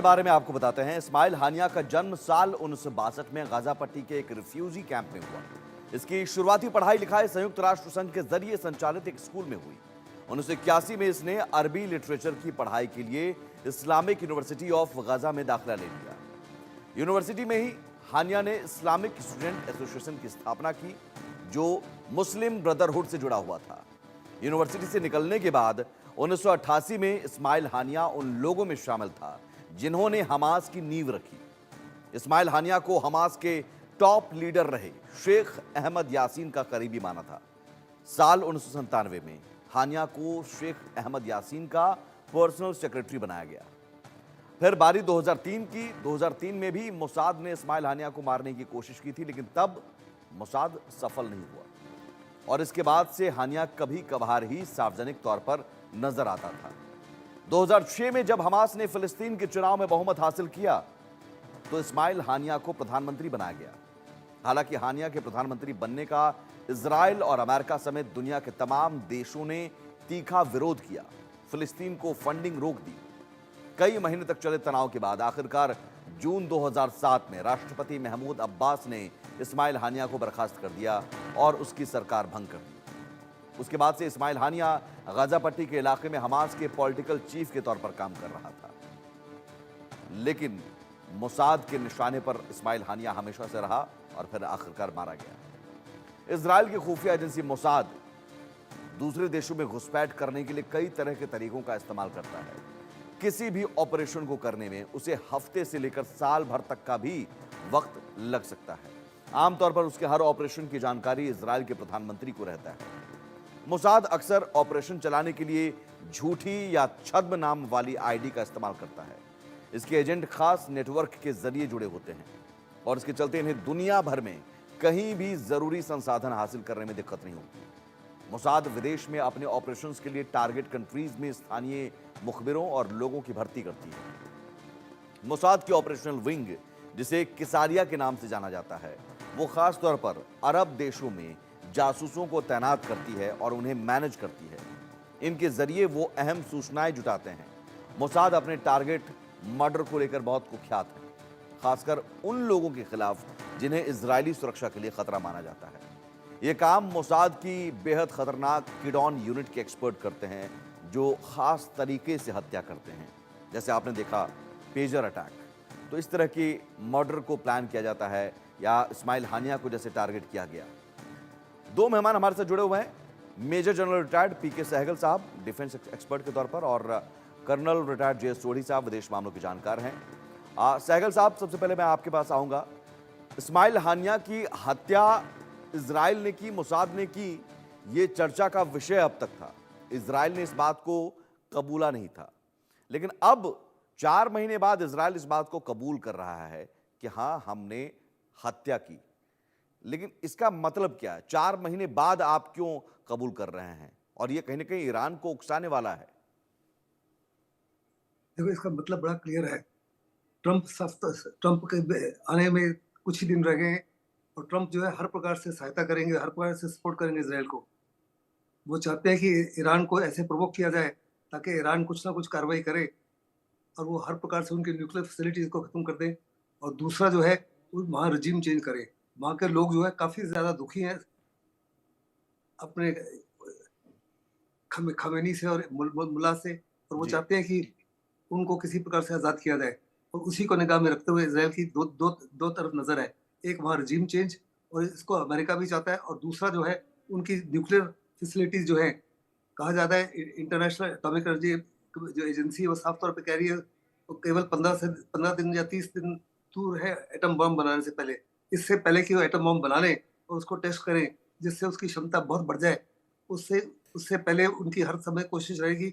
के बारे में आपको बताते हैं। इस्माइल हानिया का जन्म साल 1962 में गाजा पट्टी के एक रिफ्यूजी कैंप में हुआ। इसकी शुरुआती पढ़ाई लिखाई संयुक्त राष्ट्र संघ के जरिए संचालित एक स्कूल में हुई। 1981 में इसने अरबी लिटरेचर की पढ़ाई के लिए इस्लामिक यूनिवर्सिटी ऑफ गाजा में दाखिला ले लिया। यूनिवर्सिटी में ही हानिया ने इस्लामिक स्टूडेंट एसोसिएशन की स्थापना की, जो मुस्लिम ब्रदरहुड से जुड़ा हुआ था। यूनिवर्सिटी से निकलने के बाद 1988 में इस्माइल हानिया उन लोगों में शामिल था जिन्होंने हमास की नींव रखी। इस्माइल हानिया को हमास के टॉप लीडर रहे शेख अहमद यासीन का करीबी माना था। साल 1997 में हानिया को शेख अहमद यासीन का पर्सनल सेक्रेटरी बनाया गया। फिर बारी 2003 की। 2003 में भी मोसाद ने इस्माइल हानिया को मारने की कोशिश की थी, लेकिन तब मोसाद सफल नहीं हुआ और इसके बाद से हानिया कभी कभार ही सार्वजनिक तौर पर नजर आता था। 2006 में जब हमास ने फिलिस्तीन के चुनाव में बहुमत हासिल किया तो इस्माइल हानिया को प्रधानमंत्री बनाया गया। हालांकि हानिया के प्रधानमंत्री बनने का इजराइल और अमेरिका समेत दुनिया के तमाम देशों ने तीखा विरोध किया, फिलिस्तीन को फंडिंग रोक दी। कई महीने तक चले तनाव के बाद आखिरकार जून 2007 में राष्ट्रपति महमूद अब्बास ने इस्माइल हानिया को बर्खास्त कर दिया और उसकी सरकार भंग कर दी। उसके बाद से इस्माइल हानिया गाजा पट्टी के इलाके में हमास के पॉलिटिकल चीफ के तौर पर काम कर रहा था, लेकिन मोसाद के निशाने पर इस्माइल हानिया हमेशा से रहा और फिर आखिरकार मारा गया। इजराइल की खुफिया एजेंसी मोसाद दूसरे देशों में घुसपैठ करने के लिए कई तरह के तरीकों का इस्तेमाल करता है। किसी भी ऑपरेशन को करने में उसे हफ्ते से लेकर साल भर तक का भी वक्त लग सकता है। आमतौर पर उसके हर ऑपरेशन की जानकारी इजराइल के प्रधानमंत्री को रहता है। मोसाद अक्सर ऑपरेशन चलाने के लिए झूठी या छद्म नाम वाली आईडी का इस्तेमाल करता है। इसके एजेंट खास नेटवर्क के जरिए जुड़े होते हैं और इसके चलते इन्हें दुनिया भर में कहीं भी जरूरी संसाधन हासिल करने में दिक्कत नहीं होती। मोसाद विदेश में अपने ऑपरेशंस के लिए टारगेट कंट्रीज में स्थानीय मुखबिरों और लोगों की भर्ती करती है। मोसाद की ऑपरेशनल विंग, जिसे किसारिया के नाम से जाना जाता है, वो खास तौर पर अरब देशों में जासूसों को तैनात करती है और उन्हें मैनेज करती है। इनके जरिए वो अहम सूचनाएं जुटाते हैं। मोसाद अपने टारगेट मर्डर को लेकर बहुत कुख्यात है, खासकर उन लोगों के खिलाफ जिन्हें इजरायली सुरक्षा के लिए खतरा माना जाता है। यह काम मोसाद की बेहद खतरनाक किडॉन यूनिट के एक्सपर्ट करते हैं, जो खास तरीके से हत्या करते हैं। जैसे आपने देखा पेजर अटैक, तो इस तरह की मर्डर को प्लान किया जाता है, या इस्माइल हानिया को जैसे टारगेट किया गया। दो मेहमान हमारे साथ जुड़े हुए हैं, मेजर जनरल रिटायर्ड पीके सहगल साहब डिफेंस एक्सपर्ट के तौर पर, और कर्नल रिटायर्ड जे.एस. सोढ़ी साहब विदेश मामलों के जानकार हैं। सहगल साहब, सबसे पहले मैं आपके पास आऊंगा। इस्माइल हानिया की हत्या इजराइल ने की, मोसाद ने की, ये चर्चा का विषय अब तक था। इजराइल ने इस बात को कबूला नहीं था, लेकिन अब 4 महीने बाद इजराइल इस बात को कबूल कर रहा है कि हां, हमने हत्या की। लेकिन इसका मतलब क्या है? 4 महीने बाद आप क्यों कबूल कर रहे हैं? और यह कहीं ना कहीं ईरान को उकसाने वाला है। देखो, इसका मतलब बड़ा क्लियर है। ट्रंप के आने में कुछ ही दिन रह गए और ट्रंप जो है हर प्रकार से सहायता करेंगे, हर प्रकार से सपोर्ट करेंगे इसराइल को। वो चाहते हैं कि ईरान को ऐसे प्रोवोक किया जाए ताकि ईरान कुछ ना कुछ कार्रवाई करे और वो हर प्रकार से उनकी न्यूक्लियर फैसिलिटीज को खत्म कर दे। और दूसरा जो है, वो वहाँ रजीम चेंज करे। वहाँ के लोग जो है काफी ज्यादा दुखी हैं अपने खमेनी से और मुल्ला से, और वो चाहते हैं कि उनको किसी प्रकार से आजाद किया जाए। और उसी को निगाह में रखते हुए इसराइल की दो तरफ नजर है। एक वहाँ रजीम चेंज, और इसको अमेरिका भी चाहता है, और दूसरा जो है उनकी न्यूक्लियर फैसिलिटीज जो है, कहा जाता है इंटरनेशनल एटॉमिक एनर्जी जो एजेंसी है वो साफ तौर पे कह रही है वो केवल 15 दिन या 30 दिन दूर है एटम बम बनाने से पहले। इससे पहले कि वो एटम बम बना लें और उसको टेस्ट करें, जिससे उसकी क्षमता बहुत बढ़ जाए, उससे उससे पहले उनकी हर समय कोशिश रहेगी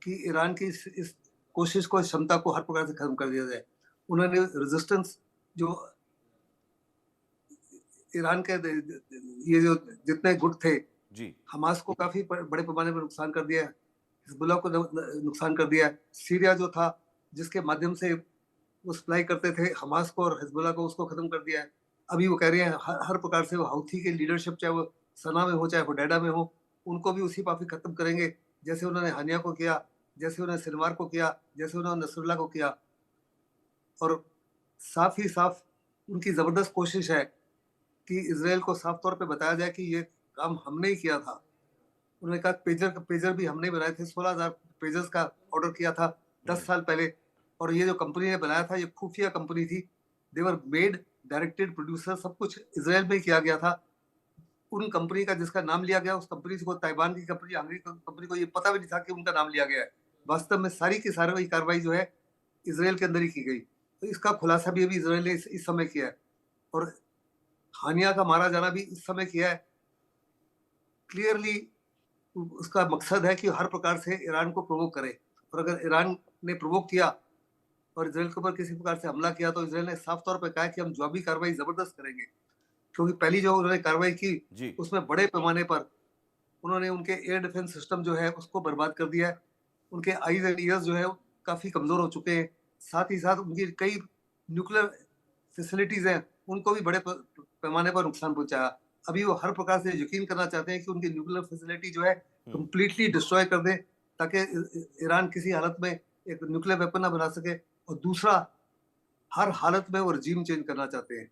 कि ईरान की इस कोशिश को, क्षमता को हर प्रकार से खत्म कर दिया जाए। उन्होंने रेजिस्टेंस जो ईरान के ये जो जितने गुट थे जी, हमास को काफी बड़े पैमाने पर नुकसान कर दिया है, हिजबुल्ला को नुकसान कर दिया है। सीरिया जो था, जिसके माध्यम से वो सप्लाई करते थे हमास को और हिजबुल्ला को, उसको खत्म कर दिया है। अभी वो कह रहे हैं हर प्रकार से वो हाउथी के लीडरशिप, चाहे वो सना में हो चाहे होडेडा में हो, उनको भी उसी पापी खत्म करेंगे, जैसे उन्होंने हानिया को किया, जैसे उन्होंने सिनवार को किया, जैसे उन्होंने नसरुल्लाह को किया। और साफ ही साफ उनकी ज़बरदस्त कोशिश है कि इज़राइल को साफ तौर पे बताया जाए कि ये काम हमने ही किया था। उन्होंने कहा पेजर भी हमने बनाए थे, 16,000 पेजर्स का ऑर्डर किया था 10 साल पहले, और ये जो कंपनी ने बनाया था ये खुफिया कंपनी थी। दे वर मेड, डायरेक्टेड, प्रोड्यूसर सब कुछ इज़राइल में ही किया गया था। उन कंपनी का जिसका नाम लिया गया उस कंपनी को, ताइवान की कंपनी, हंगरी कंपनी को ये पता भी नहीं था कि उनका नाम लिया गया है। वास्तव में सारी की सारी कार्रवाई जो है इज़राइल के अंदर ही की गई। तो इसका खुलासा भी अभी इज़राइल ने इस समय किया है, और हानिया का मारा जाना भी इस समय किया है। क्लियरली उसका मकसद है कि हर प्रकार से ईरान को प्रोवोक करे, और अगर ईरान ने प्रोवोक किया और इज़राइल के ऊपर किसी प्रकार से हमला किया तो इज़राइल ने साफ तौर पे कहा है कि हम जवाबी कार्रवाई ज़बरदस्त करेंगे। क्योंकि पहली जो उन्होंने कार्रवाई की जी। उसमें बड़े पैमाने पर उन्होंने उनके एयर डिफेंस सिस्टम जो है उसको बर्बाद कर दिया है। उनके आईज़ एंड ईयर्स जो है काफ़ी कमज़ोर हो चुके हैं। साथ ही साथ उनकी कई न्यूक्लियर फैसिलिटीज़ हैं, उनको भी बड़े पैमाने पर नुकसान पहुँचाया। अभी वो हर प्रकार से यकीन करना चाहते हैं कि उनकी न्यूक्लियर फैसिलिटी जो है हम्म। कंप्लीटली डिस्ट्रॉय कर दें, ताकि ईरान किसी हालत में एक न्यूक्लियर वेपन ना बना सके। और दूसरा, हर हालत में वो रजीम चेंज करना चाहते हैं।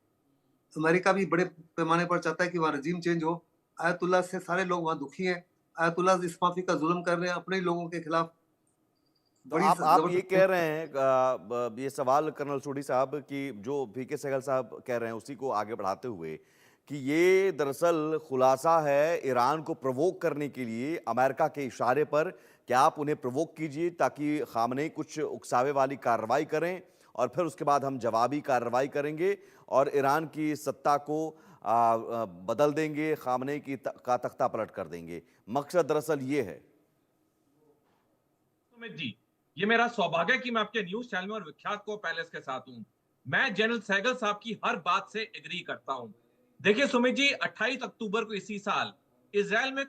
अमेरिका भी बड़े पैमाने पर चाहता है कि वहाँ रजीम चेंज हो। आयतुल्लाह से सारे लोग वहाँ दुखी हैं। आयतुल्लाह इस माफी का जुल्म कर रहे हैं अपने ही लोगों के खिलाफ। तो बड़ी आप ये जबरदस्त। कह रहे हैं ये सवाल कर्नल सोढी साहब कि जो वीके सहगल साहब कह रहे हैं उसी को आगे बढ़ाते हुए कि ये दरअसल खुलासा है ईरान को प्रवोक करने के लिए अमेरिका के इशारे पर कि आप उन्हें प्रवोक कीजिए ताकि खामनेई कुछ उकसावे वाली कार्रवाई करें और फिर उसके बाद हम जवाबी कार्रवाई करेंगे और ईरान की सत्ता को बदल देंगे, खामनेई का तख्ता पलट कर देंगे। मकसद दरअसल ये है। सुमित जी, ये मेरा सौभाग्य है कि मैं आपके न्यूज़ चैनल में और विख्यात को पैलेस के साथ हूँ। मैं जनरल सहगल साहब की हर बात से एग्री करता हूँ। देखिए सुमित जी, 28 अक्टूबर को इसी साल इज़राइल में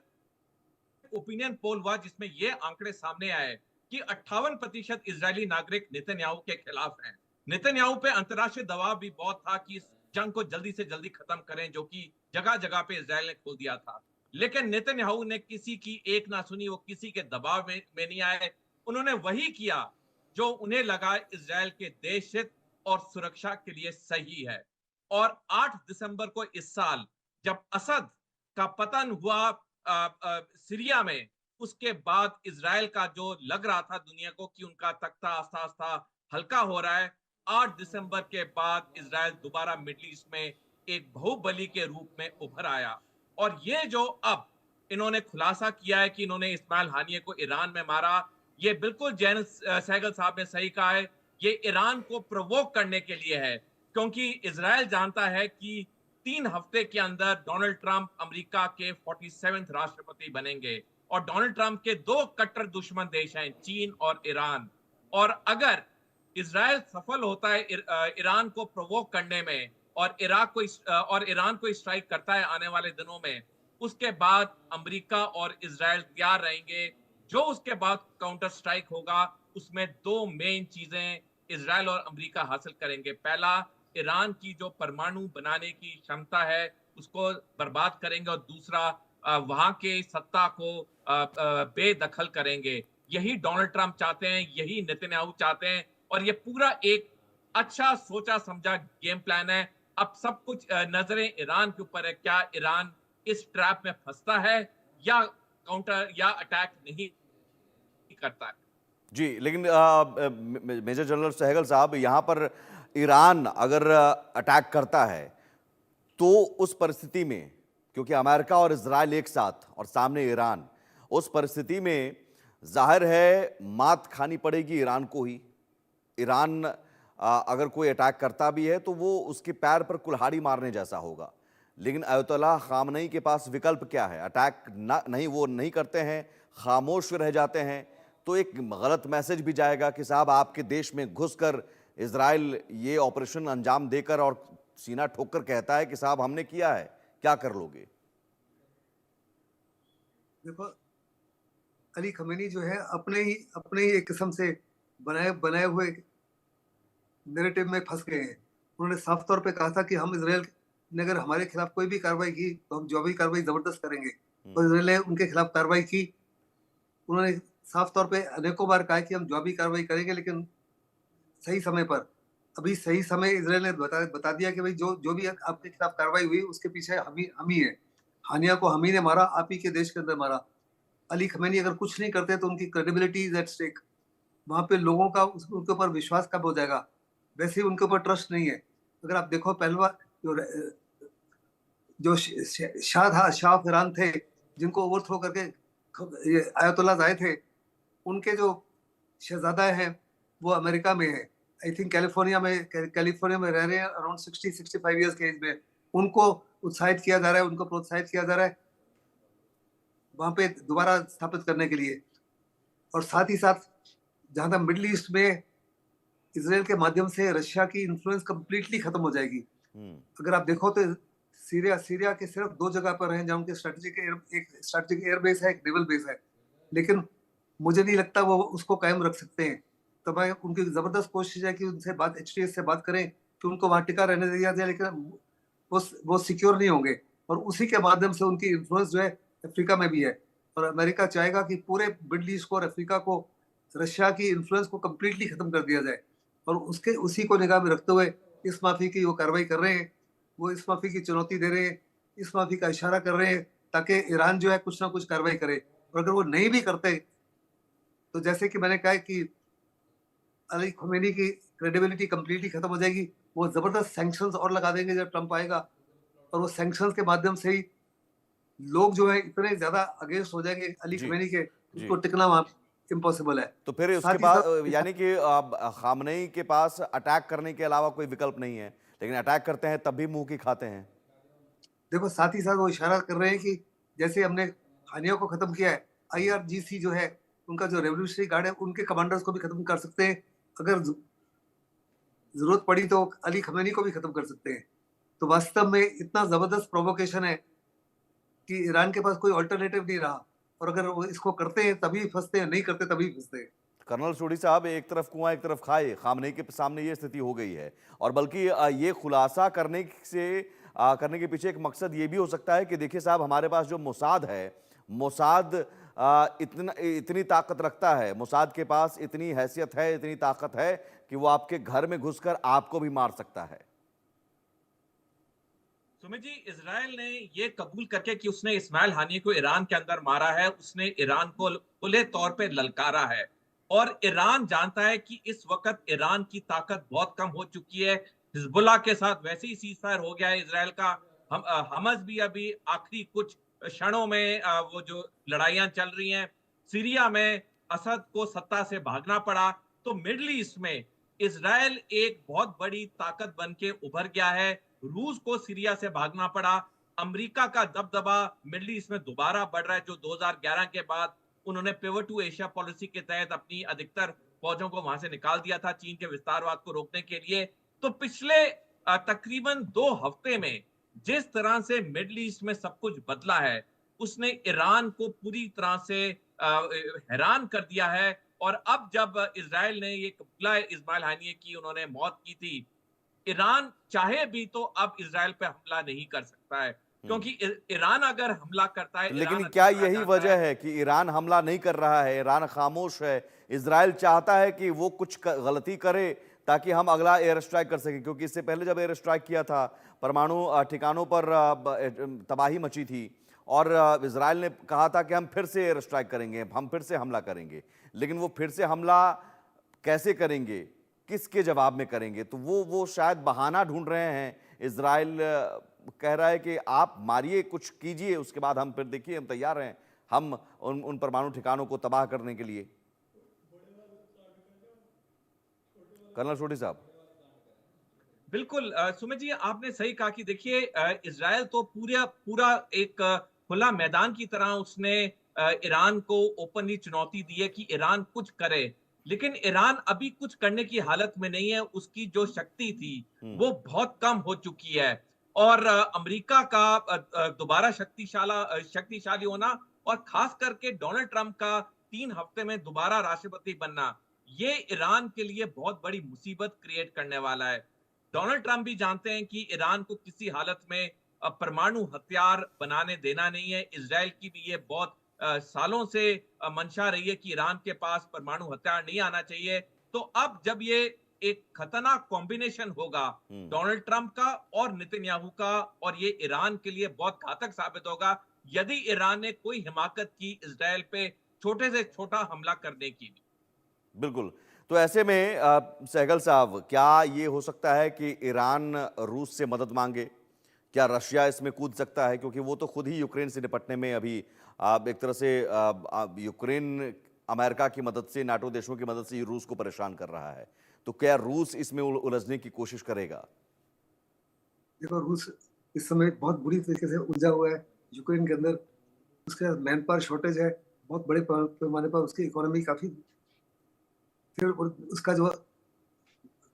ओपिनियन पोल हुआ जिसमें ये आंकड़े सामने आए कि 58% इजरायली नागरिक नेतन्याहू के खिलाफ हैं। नेतन्याहू पे अंतर्राष्ट्रीय दबाव भी बहुत था कि इस जंग को जल्दी से जल्दी खत्म करें, जो कि जगह जगह पे इजराइल ने खोल दिया था। लेकिन नेतन्याहू ने किसी की एक ना सुनी, वो किसी के दबाव में नहीं आए। उन्होंने वही किया जो उन्हें लगा इजराइल के देश हित और सुरक्षा के लिए सही है। और 8 दिसंबर को इस साल जब असद का पतन हुआ सीरिया में, उसके बाद इजराइल का जो लग रहा था दुनिया को कि उनका तख्ता आस्ता आस्ता हल्का हो रहा है, 8 दिसंबर के बाद इजराइल दोबारा मिडिल ईस्ट में एक बाहुबली के रूप में उभर आया। और ये जो अब इन्होंने खुलासा किया है कि इन्होंने इस्माइल हानिये को ईरान में मारा, ये बिल्कुल जैन सहगल साहब ने सही कहा है। ये ईरान को प्रोवोक करने के लिए है, क्योंकि इजराइल जानता है कि 3 हफ्ते के अंदर डोनाल्ड ट्रंप अमेरिका के 47वें राष्ट्रपति बनेंगे और डोनाल्ड ट्रंप के 2 कट्टर दुश्मन देश हैं, चीन और ईरान। और अगर इजराइल सफल होता है ईरान को प्रोवोक करने में और ईरान को स्ट्राइक करता है आने वाले दिनों में, उसके बाद अमेरिका और इजराइल तैयार रहेंगे। जो उसके बाद काउंटर स्ट्राइक होगा, उसमें 2 मेन चीजें इजराइल और अमेरिका हासिल करेंगे। पहला, ईरान की जो परमाणु बनाने की क्षमता है उसको बर्बाद करेंगे, और दूसरा वहां के सत्ता को बेदखल करेंगे। यही डोनाल्ड ट्रंप चाहते हैं, यही नेतन्याहू चाहते हैं, और ये पूरा एक अच्छा सोचा समझा गेम प्लान है। अब सब कुछ नजरें ईरान के ऊपर है। क्या ईरान इस ट्रैप में फंसता है या काउंटर या अटैक नहीं करता है? जी, लेकिन मेजर जनरल सहगल साहब, यहाँ पर ईरान अगर अटैक करता है तो उस परिस्थिति में, क्योंकि अमेरिका और इजराइल एक साथ और सामने ईरान, उस परिस्थिति में जाहिर है मात खानी पड़ेगी ईरान को ही। ईरान अगर कोई अटैक करता भी है तो वो उसके पैर पर कुल्हाड़ी मारने जैसा होगा। लेकिन अयतोल्लाह खामनेई के पास विकल्प क्या है? अटैक ना नहीं, वो नहीं करते हैं, खामोश रह जाते हैं, तो एक गलत मैसेज भी जाएगा कि साहब आपके देश में घुसकर इजराइल ये ऑपरेशन अंजाम देकर और सीना ठोककर कहता है कि साहब हमने किया है, क्या कर लोगे? देखो, अली खमेनी जो है अपने ही एक किस्म से बनाए बनाए हुए नैरेटिव में फंस गए हैं। उन्होंने साफ तौर पे कहा था कि हम इजराइल ने अगर हमारे खिलाफ कोई भी कार्रवाई की तो हम जवाबी कार्रवाई जबरदस्त करेंगे, और इजराइल ने उनके खिलाफ कार्रवाई की। उन्होंने साफ तौर पे अनेकों बार कहा कि हम जवाबी कार्रवाई करेंगे, लेकिन सही समय पर। अभी सही समय इसराइल ने बता दिया कि भाई जो जो भी आपके खिलाफ कार्रवाई हुई उसके पीछे हम ही है। हानिया को हम ही ने मारा, आप ही के देश के अंदर मारा। अली खमेनी अगर कुछ नहीं करते तो उनकी क्रेडिबिलिटी इज एट स्टेक। वहां पे लोगों का उनके ऊपर विश्वास कब हो जाएगा? वैसे ही उनके ऊपर ट्रस्ट नहीं है। अगर आप देखो पहलवा जो जो शाह था, शाह ऑफ ईरान थे, जिनको ओवरथ्रो करके ये आयतुल्लाह आए थे, उनके जो शहजादा हैं वो अमेरिका में है। आई थिंक कैलिफोर्निया में रह रहे हैं, अराउंड 60-65 ईयर्स के एज में। उनको उत्साहित किया जा रहा है, उनको प्रोत्साहित किया जा रहा है वहां पे दोबारा स्थापित करने के लिए। और साथ ही साथ जहां तक मिडिल ईस्ट में इसराइल के माध्यम से रशिया की इन्फ्लुएंस कंप्लीटली खत्म हो जाएगी। अगर आप देखो तो सीरिया के सिर्फ 2 जगह पर हैं जहां उनके एक स्ट्रेटेजिक एयर बेस है, एक नेवल बेस है, लेकिन मुझे नहीं लगता वो उसको कायम रख सकते हैं। तो मैं उनकी जबरदस्त कोशिश है कि उनसे बात HTS से बात करें कि उनको वहां टिका रहने दिया जाए, लेकिन वो सिक्योर नहीं होंगे। और उसी के माध्यम से उनकी इन्फ्लुएंस जो है अफ्रीका में भी है। और अमेरिका चाहेगा कि पूरे मिडल ईस्ट को और अफ्रीका को रशिया की इन्फ्लुएंस को कंप्लीटली खत्म कर दिया जाए। और उसी को निगाह में रखते हुए इस माफी की वो कार्रवाई कर रहे हैं, वो इस माफी की चुनौती दे रहे हैं, इस माफी का इशारा कर रहे हैं ताकि ईरान जो है कुछ ना कुछ कार्रवाई करे। और अगर वो नहीं भी करते तो जैसे कि मैंने कहा कि अली खुमैनी की क्रेडिबिलिटी कंप्लीटली खत्म हो जाएगी। वो जबरदस्त सैंक्शंस और लगा देंगे जब ट्रंप आएगा, और वो सैंक्शंस के माध्यम से ही लोग जो है इतने ज्यादा अगेंस्ट हो जाएंगे अली जी खुमैनी के, जी। उनको टिकना वहां इम्पॉसिबल है। तो फिर उसके साथ ही बाद साथ यानी कि खामनेई के पास अटैक करने के अलावा कोई विकल्प नहीं है, लेकिन अटैक करते हैं तब भी मुंह की खाते हैं। देखो, साथ ही साथ वो इशारा कर रहे हैं कि जैसे हमने हानिया को खत्म किया है, IRGC जो है उनका जो रेवोल्यूशनरी गार्ड है, उनके कमांडर्स को भी खत्म कर सकते हैं। अगर जरूरत पड़ी तो अली खमेनी को भी खत्म कर सकते हैं। तो वास्तव में इतना जबरदस्त प्रोवोकेशन है कि ईरान के पास कोई ऑल्टरनेटिव नहीं रहा। और अगर वो इसको करते हैं तभी फंसते हैं, नहीं करते तभी फंसते हैं। कर्नल सोढी साहब, एक तरफ कुआं एक तरफ खाए, खामनेई के सामने ये स्थिति हो गई है। और बल्कि ये खुलासा करने के पीछे एक मकसद ये भी हो सकता है कि देखिए साहब, हमारे पास जो मोसाद है, मोसाद इतनी ताकत रखता है, मोसाद के पास इतनी हैसियत है, इतनी ताकत है कि वो आपके घर में घुसकर आपको भी मार सकता है। सुमित जी, इजराइल ने ये कबूल करके कि उसने इस्माइल हानिया को ईरान के अंदर मारा है, उसने ईरान को खुले तौर पे ललकारा है। और ईरान जानता है कि इस वक्त ईरान की ताकत बहुत कम हो चुकी है। हिजबुल्लाह के साथ वैसे ही सीज फायर हो गया है इजराइल का। हमस भी अभी आखिरी कुछ क्षणों में वो जो लड़ाइयां चल रही हैं। सीरिया में असद को सत्ता से भागना पड़ा। तो मिडल ईस्ट में इजराइल एक बहुत बड़ी ताकत बन के उभर गया है। रूस को सीरिया से भागना पड़ा। अमेरिका का दबदबा मिडल ईस्ट में दोबारा बढ़ रहा है, जो 2011 के बाद उन्होंने पिवट टू एशिया पॉलिसी के तहत अपनी अधिकतर फौजों को वहां से निकाल दिया था चीन के विस्तारवाद को रोकने के लिए। तो पिछले तकरीबन 2 हफ्ते में जिस तरह से मिडल ईस्ट में सब कुछ बदला है, उसने ईरान को पूरी तरह से हैरान कर दिया है। और अब जब इजराइल ने ये कबूला इस्माइल हानिया की उन्होंने मौत की थी, ईरान चाहे भी तो अब इजराइल पे हमला नहीं कर सकता है, क्योंकि ईरान अगर हमला करता है, लेकिन ईरान क्या अगर आ यही जाता वजह है कि ईरान हमला नहीं कर रहा है, ईरान खामोश है? इजराइल चाहता है कि वो कुछ गलती करे ताकि हम अगला एयर स्ट्राइक कर सकें, क्योंकि इससे पहले जब एयर स्ट्राइक किया था, परमाणु ठिकानों पर तबाही मची थी और इजराइल ने कहा था कि हम फिर से एयर स्ट्राइक करेंगे, हम फिर से हमला करेंगे। लेकिन वो फिर से हमला कैसे करेंगे, किसके जवाब में करेंगे? तो वो शायद बहाना ढूंढ रहे हैं। इजराइल कह रहा है कि आप मारिए, कुछ कीजिए, उसके बाद हम फिर देखिए, हम तैयार हैं, हम उन परमाणु ठिकानों को तबाह करने के लिए। कर्नल सोढी साहब। बिल्कुल सुमित जी, आपने सही कहा कि देखिए इजराइल तो पूरा एक खुला मैदान की तरह उसने ईरान को ओपनली चुनौती दी है कि ईरान कुछ करे। लेकिन ईरान अभी कुछ करने की हालत में नहीं है। उसकी जो शक्ति थी वो बहुत कम हो चुकी है। और अमेरिका का दोबारा शक्तिशाली होना, और खास करके डोनाल्ड ट्रंप का 3 हफ्ते में दोबारा राष्ट्रपति बनना, ये ईरान के लिए बहुत बड़ी मुसीबत क्रिएट करने वाला है। डोनाल्ड ट्रंप भी जानते हैं कि ईरान को किसी हालत में परमाणु हथियार बनाने देना नहीं है। इजराइल की भी ये बहुत सालों से मंशा रही है कि ईरान के पास परमाणु हथियार नहीं आना चाहिए। तो अब जब ये एक खतरनाक कॉम्बिनेशन होगा डोनाल्ड ट्रंप का और नेतन्याहू का, और ये ईरान के लिए बहुत घातक साबित होगा यदि ईरान ने कोई हिमाकत की इजराइल पे छोटे से छोटा हमला करने की भी। बिल्कुल। तो ऐसे में सहगल साहब, क्या ये हो सकता है कि ईरान रूस से मदद मांगे? क्या रशिया इसमें कूद सकता है? क्योंकि वो तो खुद ही यूक्रेन से निपटने में अभी एक तरह से यूक्रेन अमेरिका की मदद से, नाटो देशों की मदद से रूस को परेशान कर रहा है। तो क्या रूस इसमें उलझने की कोशिश करेगा? देखो, रूस इस समय बहुत बुरी तरीके से उलझा हुआ है यूक्रेन के अंदर। उसका मैन पावर शॉर्टेज है, बहुत बड़े पैमाने पर उसकी इकोनॉमी काफी, फिर उसका जो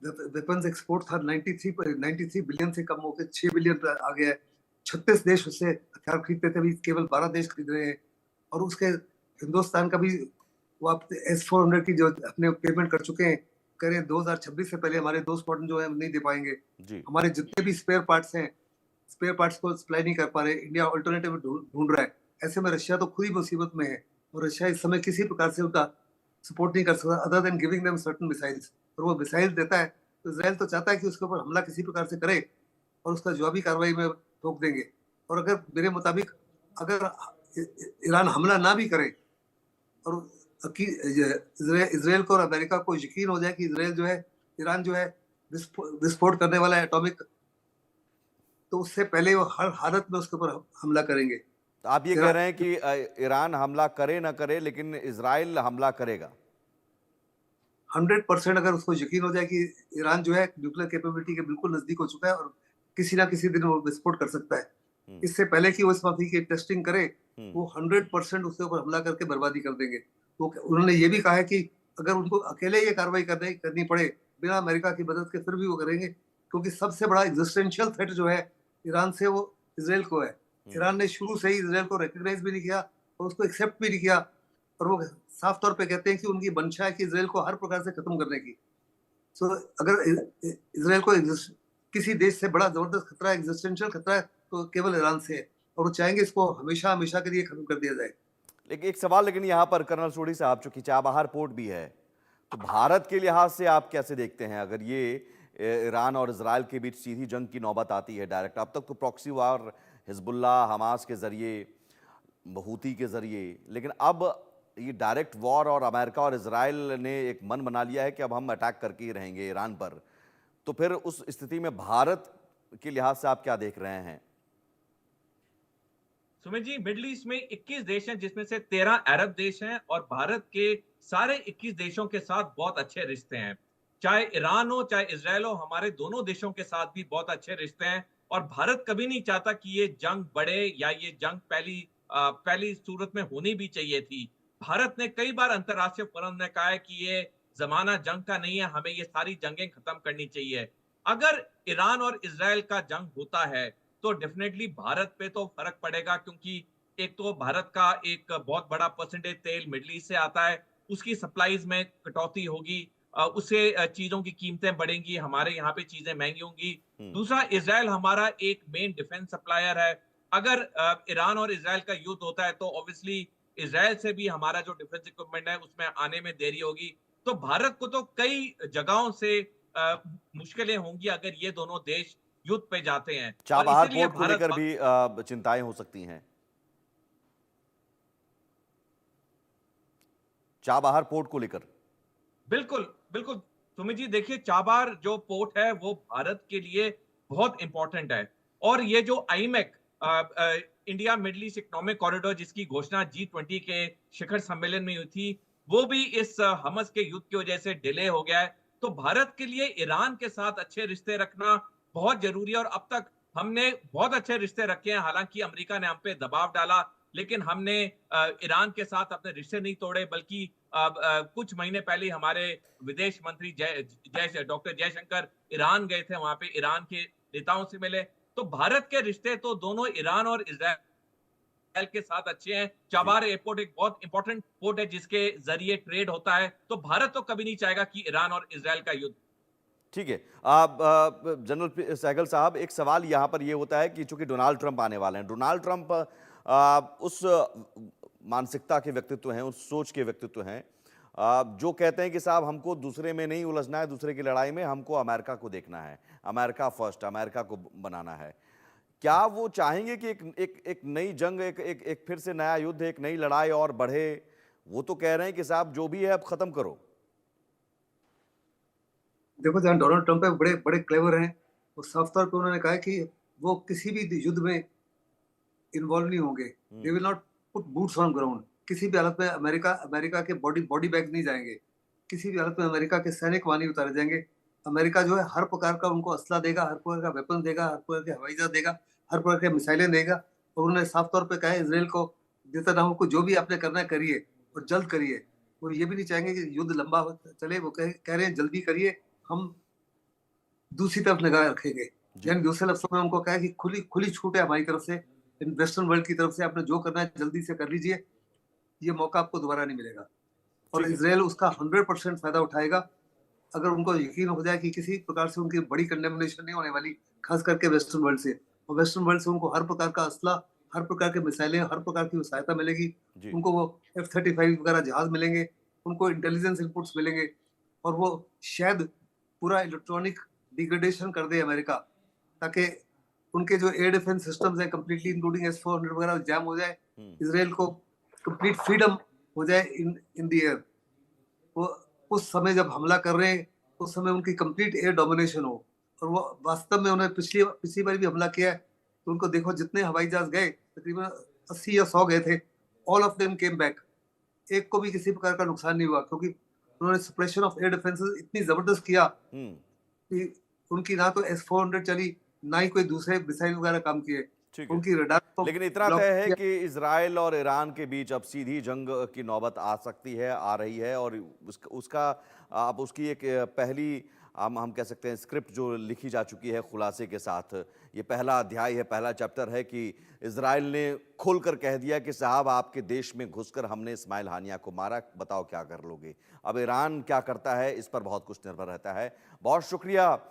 वेपन्स एक्सपोर्ट था 93 बिलियन से कम होकर 6 बिलियन पर आ गया है। 36 देश उससे हथियार खरीदते थे, अभी केवल 12 देश खरीद रहे हैं। और उसके हिंदुस्तान का भी वो आप S-400 की जो अपने पेमेंट कर चुके हैं, कह रहे हैं 2026 से पहले हमारे 2 स्क्वाड्रन जो है नहीं दे पाएंगे। हमारे जितने भी स्पेयर पार्ट्स हैं, स्पेयर पार्ट्स को सप्लाई नहीं कर पा रहे। इंडिया अल्टरनेटिव ढूंढ रहा है। ऐसे में रशिया तो खुद ही मुसीबत में है, और रशिया इस समय किसी प्रकार से उनका सपोर्ट नहीं कर सकता other than giving them certain missiles. और वो मिसाइल देता है तो इजराइल तो चाहता है कि उसके ऊपर हमला किसी प्रकार से करे और उसका जवाबी कार्रवाई में ठोक देंगे। और अगर मेरे मुताबिक अगर ईरान हमला ना भी करे और इजराइल को और अमेरिका को यकीन हो जाए कि इजराइल जो है, ईरान जो है विस्फोट करने वाला है एटॉमिक, तो उससे पहले वो हर हालत में उसके ऊपर हमला करेंगे। तो आप ये कह रहे हैं कि ईरान हमला करे ना करे, लेकिन इजराइल हमला करेगा? 100% अगर उसको यकीन हो जाए कि ईरान जो है न्यूक्लियर कैपेबिलिटी के बिल्कुल नजदीक हो चुका है और किसी ना किसी दिन वो विस्फोट कर सकता है, इससे पहले कि वो इस माफी की टेस्टिंग करे, वो 100% उसके ऊपर हमला करके बर्बादी कर देंगे। तो उन्होंने ये भी कहा है कि अगर उनको अकेले ये कार्रवाई करनी पड़े बिना अमेरिका की मदद के, फिर भी वो करेंगे, क्योंकि सबसे बड़ा एग्जिस्टेंशियल थ्रेट जो है ईरान से वो इजराइल को है। ईरान ने शुरू से ही इजराइल को रिकॉग्नाइज भी नहीं किया और उसको एक्सेप्ट भी नहीं किया, और वो साफ तौर पे कहते हैं कि उनकी मंशा है कि इजराइल को हर प्रकार से खत्म करने की। सो अगर इजराइल को किसी देश से बड़ा जबरदस्त खतरा, एग्जिस्टेंशियल खतरा है, तो केवल ईरान से है, और वो चाहेंगे इसको हमेशा हमेशा के लिए खत्म कर दिया जाए। लेकिन एक सवाल, लेकिन यहाँ पर कर्नल सोढ़ी साहब, चूंकि चाबहार पोर्ट भी है, तो भारत के लिहाज से आप कैसे देखते हैं अगर ये ईरान और इजराइल के बीच सीधी जंग की नौबत आती है डायरेक्ट? अब तक तो प्रॉक्सी वार हिजबुल्लाह, हमास के जरिए, हूती के जरिए, लेकिन अब ये डायरेक्ट वॉर और अमेरिका और इजराइल ने एक मन बना लिया है कि अब हम अटैक करके ही रहेंगे ईरान पर। तो फिर उस स्थिति में भारत के लिहाज से आप क्या देख रहे हैं? सुमित जी, मिडिल ईस्ट में 21 देश हैं, जिसमें से 13 अरब देश हैं, और भारत के सारे 21 देशों के साथ बहुत अच्छे रिश्ते हैं। चाहे ईरान हो चाहे इजराइल हो, हमारे दोनों देशों के साथ भी बहुत अच्छे रिश्ते हैं, और भारत कभी नहीं चाहता कि ये जंग बढ़े या ये जंग पहली सूरत में होनी भी चाहिए थी। भारत ने कई बार अंतर्राष्ट्रीय फोरम में कहा है कि ये जमाना जंग का नहीं है, हमें ये सारी जंगें खत्म करनी चाहिए। अगर ईरान और इजराइल का जंग होता है तो डेफिनेटली भारत पे तो फर्क पड़ेगा, क्योंकि एक तो भारत का एक बहुत बड़ा परसेंटेज तेल मिडल ईस्ट से आता है, उसकी सप्लाईज में कटौती होगी, उससे चीजों की कीमतें बढ़ेंगी, हमारे यहाँ पे चीजें महंगी होंगी। दूसरा, इजराइल हमारा एक मेन डिफेंस सप्लायर है। अगर ईरान और इजराइल का युद्ध होता है तो ऑब्वियसली इजराइल से भी हमारा जो डिफेंस इक्विपमेंट है उसमें आने में देरी होगी। तो भारत को तो कई जगहों से मुश्किलें होंगी अगर ये दोनों देश युद्ध पे जाते हैं, और चाबहार इसीलिए पोर्ट को लेकर भी चिंताएं हो सकती हैं। चाबहार पोर्ट को लेकर बिल्कुल बिल्कुल सुमित जी, देखिए चाबार जो पोर्ट है वो भारत के लिए बहुत इंपॉर्टेंट है, और ये जो IMEC India middle east economic corridor जिसकी घोषणा G20 के शिखर सम्मेलन में हुई थी, वो भी इस हमस के युद्ध की वजह से डिले हो गया है। तो भारत के लिए ईरान के साथ अच्छे रिश्ते रखना बहुत जरूरी है, और अब तक हमने बहुत अच्छे रिश्ते रखे हैं। हालांकि अमेरिका ने हम पे दबाव डाला, लेकिन हमने ईरान के साथ अपने रिश्ते नहीं तोड़े, बल्कि कुछ महीने पहले हमारे विदेश मंत्री डॉक्टर जयशंकर ईरान गए थे, वहां पे ईरान के नेताओं से मिले। तो भारत के रिश्ते तो दोनों ईरान और इजराइल के साथ अच्छे हैं। चाबार एयरपोर्ट एक बहुत इंपॉर्टेंट पोर्ट है जिसके जरिए ट्रेड होता है, तो भारत तो कभी नहीं चाहेगा कि ईरान और इजराइल का युद्ध। ठीक है। आप जनरल सहगल साहब, एक सवाल यहाँ पर ये होता है कि चूंकि डोनाल्ड ट्रंप आने वाले हैं, डोनाल्ड ट्रंप उस मानसिकता के व्यक्तित्व हैं, उस सोच के व्यक्तित्व हैं जो कहते हैं कि साहब हमको दूसरे में नहीं उलझना है, दूसरे की लड़ाई में, हमको अमेरिका को देखना है, अमेरिका फर्स्ट, अमेरिका को बनाना है। क्या वो चाहेंगे कि एक नई जंग, एक फिर से नया युद्ध, एक नई लड़ाई और बढ़े? वो तो कह रहे हैं कि साहब जो भी है अब खत्म करो। देखो, जहाँ डोनाल्ड ट्रंप है बड़े बड़े क्लेवर हैं। वो साफ तौर पे उन्होंने कहा है कि वो किसी भी युद्ध में इन्वॉल्व नहीं होंगे। They will not put boots on ground. किसी भी हालत में अमेरिका अमेरिका के बॉडी बैग नहीं जाएंगे। किसी भी हालत में अमेरिका के सैनिक वहां नहीं उतारे जाएंगे। अमेरिका जो है हर प्रकार का उनको असला देगा, हर प्रकार का वेपन देगा, हर प्रकार के हवाई जहाज देगा, हर प्रकार के मिसाइलें देगा। और उन्होंने साफ तौर पे कहा है इसराइल को, नेतन्याहू को, जो भी आपने करना है करिए और जल्द करिए। वो ये भी नहीं चाहेंगे कि युद्ध लंबा चले। वो कह रहे हैं जल्दी करिए, हम दूसरी तरफ निगाह रखेंगे। यानी दूसरे लफ्जों में उनको कहा है कि खुली खुली छूट है हमारी तरफ से, वेस्टर्न वर्ल्ड की तरफ से, आपने जो करना है जल्दी से कर लीजिए, ये मौका आपको दोबारा नहीं मिलेगा। और इसराइल उसका 100% फायदा उठाएगा। अगर उनको यकीन हो जाए कि किसी प्रकार से उनकी बड़ी कंडेमनेशन नहीं होने वाली, खास करके वेस्टर्न वर्ल्ड से, और वेस्टर्न वर्ल्ड से उनको हर प्रकार का असला, हर प्रकार के मिसाइलें, हर प्रकार की सहायता मिलेगी। उनको वो F-35 वगैरह जहाज मिलेंगे, उनको इंटेलिजेंस इनपुट्स मिलेंगे, और वो शायद पूरा इलेक्ट्रॉनिक डिग्रेडेशन कर दे अमेरिका, ताकि उनके जो एयर डिफेंस सिस्टम्स हैं कंप्लीटली इंक्लूडिंग S-400 वगैरह जैम हो जाए। इसराइल को कंप्लीट फ्रीडम हो जाए इन द एयर। वो उस समय जब हमला कर रहे हैं, उस समय उनकी कंप्लीट एयर डोमिनेशन हो। और वो वास्तव में उन्होंने पिछली बार भी हमला किया है, तो उनको देखो जितने हवाई जहाज गए, तकरीबन 80 या 100 गए थे, all of them came back. एक को भी किसी प्रकार का नुकसान नहीं हुआ, क्योंकि उन्होंने सप्रेशन ऑफ एयर डिफेंसेस इतनी जबरदस्त किया कि उनकी ना तो S-400 चली, ना ही कोई दूसरे मिसाइल वगैरह काम किए। उनकी रडार को लेकिन इतना ब्लॉक तय है किया। कि इजराइल और ईरान के बीच अब सीधी जंग की नौबत आ सकती है, आ रही है, और उसका अब उसकी एक पहली हम कह सकते हैं स्क्रिप्ट जो लिखी जा चुकी है खुलासे के साथ। ये पहला अध्याय है, पहला चैप्टर है कि इजराइल ने खोलकर कह दिया कि साहब आपके देश में घुसकर हमने इस्माइल हानिया को मारा, बताओ क्या कर लोगे। अब ईरान क्या करता है, इस पर बहुत कुछ निर्भर रहता है। बहुत शुक्रिया